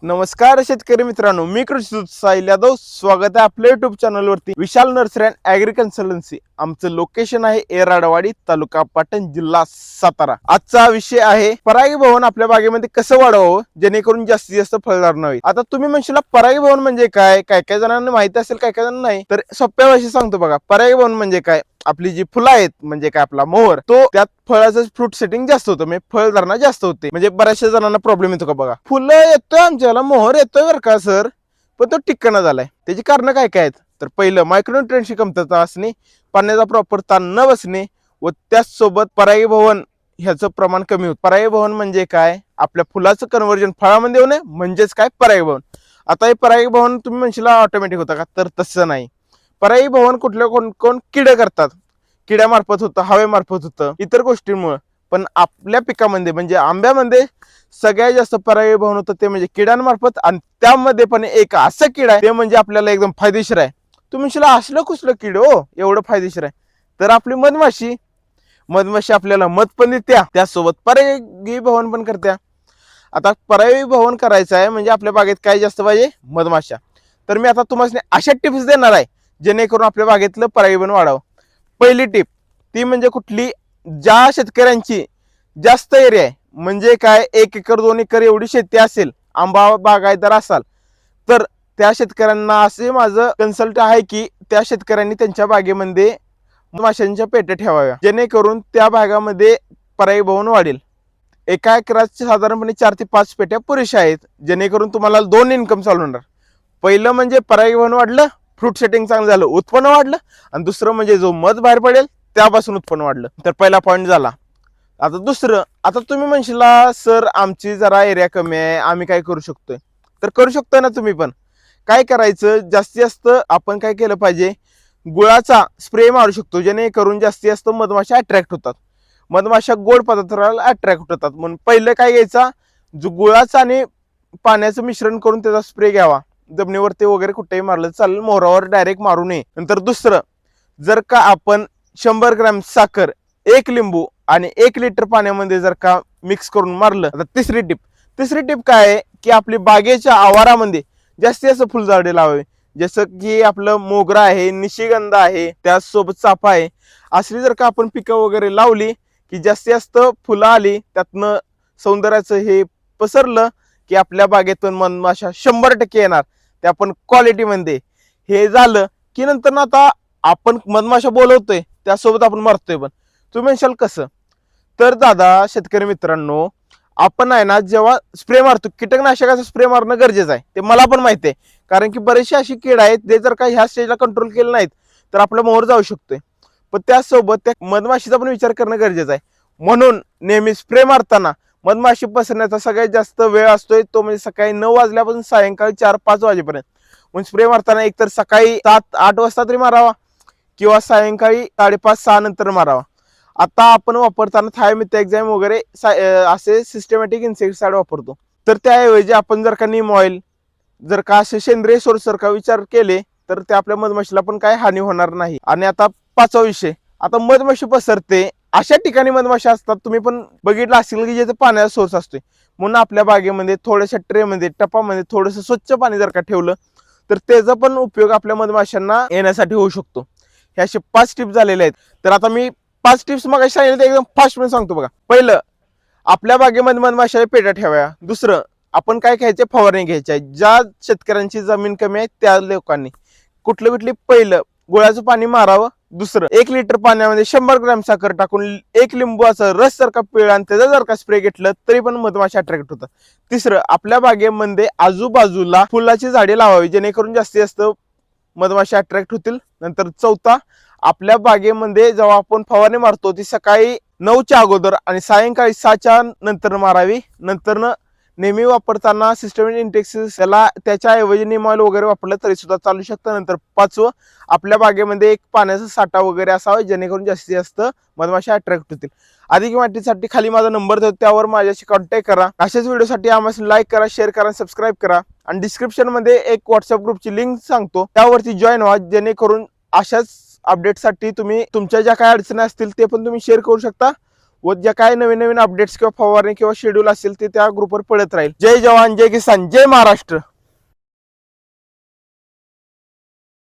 नमस्कार शेतकरी मित्रांनो, मी कृषी साहिल यादव. स्वागत आहे आपल्या युट्यूब चॅनल वरती. विशाल नर्सरी अँड ॲग्री कन्सल्टन्सी. आमचं लोकेशन आहे एराडवाडी, तालुका पाटण, जिल्हा सातारा. आजचा विषय आहे परागी भवन आपल्या बागेमध्ये कसं वाढवावं जेणेकरून जास्तीत जास्त फळदार व्हावे. आता तुम्ही म्हणशील परागी भवन म्हणजे काय, काय काय जणांना माहिती असेल, काय काय जणांना नाही. तर सोप्या भाषेत सांगतो बघा. परागी भवन म्हणजे काय, आपली जी फुलं आहेत म्हणजे काय आपला मोहर, तो त्यात फळाचं फ्रूट सेटिंग जास्त होतं, म्हणजे फळधारणा जास्त होते. म्हणजे बऱ्याचशा जणांना प्रॉब्लेम येतो का बघा, फुलं येतोय आमच्याला, मोहर येतोय बरं का सर, पण तो टिक्कना झालाय. त्याची कारण काय काय आहेत, तर पहिलं मायक्रोन्यूट्रिएंटची कमतरता असणे, पाण्याचा प्रॉपर ताण न बसणे व त्याचसोबत परागी भवन ह्याचं प्रमाण कमी होतं. परागी भवन म्हणजे काय, आपल्या फुलाचं कन्व्हर्जन फळामध्ये होणे म्हणजेच काय परागी भवन. आता हे परागी भवन तुम्ही म्हणशील ऑटोमॅटिक होतं का, तर तसं नाही. परागी भवन कुठल्या कोण किडे करतात, किड्यामार्फत होतं, हवेमार्फत होतं, इतर गोष्टींमुळे. पण आपल्या पिकामध्ये म्हणजे आंब्यामध्ये सगळ्यात जास्त परागी भवन होतं ते म्हणजे किड्यांमार्फत. आणि त्यामध्ये पण एक असं किडा आहे ते म्हणजे आपल्याला एकदम फायदेशीर आहे. तुम्ही म्हणशील असलं कुसलं किड हो एवढं फायदेशीर आहे, तर आपली मधमाशी. मधमाशी आपल्याला मध पण देत्या, त्यासोबत परागी भवन पण करत्या. आता परागी भवन करायचं आहे म्हणजे आपल्या बागेत काय जास्त पाहिजे, मधमाशा. तर मी आता तुम्हाला अशा टिप्स देणार आहे जेणेकरून आपल्या बागेतलं परागी भवन वाढावं. पहिली टिप ती म्हणजे कुठली, ज्या शेतकऱ्यांची जास्त एरिया आहे, म्हणजे काय 1 एकर 2 एकर एवढी शेती असेल, आंबा बागायतदार असाल, तर त्या शेतकऱ्यांना असे माझं कन्सल्ट आहे की त्या शेतकऱ्यांनी त्यांच्या बागेमध्ये माशांच्या पेट्या ठेवाव्या, जेणेकरून त्या भागामध्ये परागी भवन वाढेल. एका एकरात साधारणपणे 4 ते 5 पेट्या पुरेशा आहेत, जेणेकरून तुम्हाला 2 इन्कम चालू होणार. पहिलं म्हणजे परागी भवन वाढलं, फ्रूट सेटिंग चांगलं झालं, उत्पन्न वाढलं. आणि दुसरं म्हणजे जो मध बाहेर पडेल त्यापासून उत्पन्न वाढलं. तर पहिला पॉईंट झाला. आता दुसरं, आता तुम्ही म्हणशील सर आमची जरा एरिया कमी आहे, आम्ही काय करू शकतोय, तर करू शकतोय ना तुम्ही पण. काय करायचं, जास्तीत जास्त आपण काय केलं पाहिजे, गुळाचा स्प्रे मारू शकतो, जेणेकरून जास्तीत जास्त मधमाशा अट्रॅक्ट होतात. मधमाशा गोड पदार्थाला अट्रॅक्ट होतात. म्हणून पहिलं काय घ्यायचा, जो गुळाचं आणि पाण्याचं मिश्रण करून त्याचा स्प्रे घ्यावा. जमिनीवरती वगैरे कुठेही मारलं चालेल, मोहरावर डायरेक्ट मारू नये. नंतर दुसरं, जर का आपण 100 ग्रॅम साखर, 1 लिंबू आणि 1 लिटर पाण्यामध्ये जर का मिक्स करून मारलं. आता तिसरी टिप काय आहे की आपली बागेच्या आवारामध्ये जास्तीत जास्त फुलझाडे लावावी. जसं की आपलं मोगरा आहे, निशिगंध आहे, त्याचसोबत चाफा आहे. असली जर का आपण पिकं वगैरे लावली की जास्तीत जास्त फुलं आली, त्यातनं सौंदर्याचं हे पसरलं की आपल्या बागेतून मधमाशा 100% येणार. ते आपण क्वालिटीमध्ये. हे झालं की नंतर आता आपण मधमाशा बोलवतोय त्यासोबत आपण मारतोय पण. तुम्ही म्हणशाल कसं, तर दादा शेतकरी मित्रांनो, आपण आहे ना जेव्हा स्प्रे मारतो, कीटकनाशकाचा स्प्रे मारणं गरजेचं आहे, ते मला पण माहिती आहे. कारण की बरेचसे अशी कीड आहेत ते जर का ह्या स्टेजला कंट्रोल केलं नाहीत तर आपला मोहर जाऊ शकतोय. पण त्यासोबत त्या मधमाशीचा पण विचार करणं गरजेचं आहे. म्हणून नेहमी स्प्रे मारताना मधमाशी पसरण्याचा सगळ्यात जास्त वेळ असतोय तो म्हणजे सकाळी 9 वाजल्यापासून सायंकाळी 4-5 वाजेपर्यंत. म्हणजे स्प्रे मारताना एकतर सकाळी 7-8 वाजता तरी मारावा किंवा सायंकाळी 5:30-6 नंतर मारावा. आता आपण वापरताना थायमिथॅक्झाम वगैरे असे सिस्टमॅटिक इन्सेक्टिसाइड वापरतो. तर त्याऐवजी आपण जर का नीम ऑइल, जर का असे सेंद्रिय सोर्स जर का विचार केले तर ते आपल्या मधमाशीला पण काही हानी होणार नाही. आणि आता 5वा विषय, आता मधमाशी पसरते अशा ठिकाणी मधमाशी असतात, तुम्ही पण बघितलं असेल की जिथे पाण्याचा सोर्स असतोय. म्हणून आपल्या बागेमध्ये थोड्याशा ट्रेमध्ये, टपामध्ये थोडंसं स्वच्छ पाणी जर का ठेवलं तर त्याचा पण उपयोग आपल्या मधमाशांना येण्यासाठी होऊ शकतो. ह्या असे 5 टिप्स झालेले आहेत. तर आता मी 5 टिप्स मग सांगितलं एकदम फास्ट मध्ये सांगतो बघा. पहिलं, आपल्या बागेमध्ये मधमाशाच्या पेट्या ठेवाव्या. दुसरं, आपण काय घ्यायचे, फवारणी घ्यायची आहे. ज्या शेतकऱ्यांची जमीन कमी आहे त्या लोकांनी कुठली पहिलं गुळाचं पाणी मारावं. दुसरं, 1 लिटर पाण्यामध्ये 100 ग्रॅम साखर टाकून 1 लिंबूचा रस जर का पिळला आणि त्याचा जर का स्प्रे घेतलं तरी पण मधमाशी अट्रॅक्ट होतात. तिसरं, आपल्या बागेमध्ये आजूबाजूला फुलाची झाडे लावावी जेणेकरून जास्तीत जास्त मधमाशी अट्रॅक्ट होतील. नंतर चौथा, आपल्या बागेमध्ये जेव्हा आपण फवारणी मारतो ती सकाळी 9च्या अगोदर आणि सायंकाळी 6च्या नंतर मारावी. नंतर नेहमी वापरताना सिस्टमॅटिक इंटेक्सिस त्याला त्याच्याऐवजी नीम ऑइल वगैरे वापरलं तरी सुद्धा चालू शकतं. नंतर 5वं, आपल्या बागेमध्ये एक पाण्याचा साठा वगैरे असावा जेणेकरून जास्तीत जास्त मधमाशी अट्रॅक्ट होतील. अधिक माहितीसाठी खाली माझा नंबर देतो, त्यावर माझ्याशी कॉन्टॅक्ट करा. अशाच व्हिडिओसाठी आम्हाला लाईक करा, शेअर करा, सबस्क्राईब करा. आणि डिस्क्रिप्शन मध्ये एक व्हॉट्सअप ग्रुपची लिंक सांगतो, त्यावरती जॉईन व्हा, जेणेकरून अशाच अपडेटसाठी तुम्ही तुमच्या ज्या काही अडचणी असतील ते पण तुम्ही शेअर करू शकता. व ज्या काही नवीन नवीन अपडेट्स किंवा फवारणी किंवा शेड्यूल असेल ते त्या ग्रुपवर पडत राहील. जय जवान जय किसान जय महाराष्ट्र.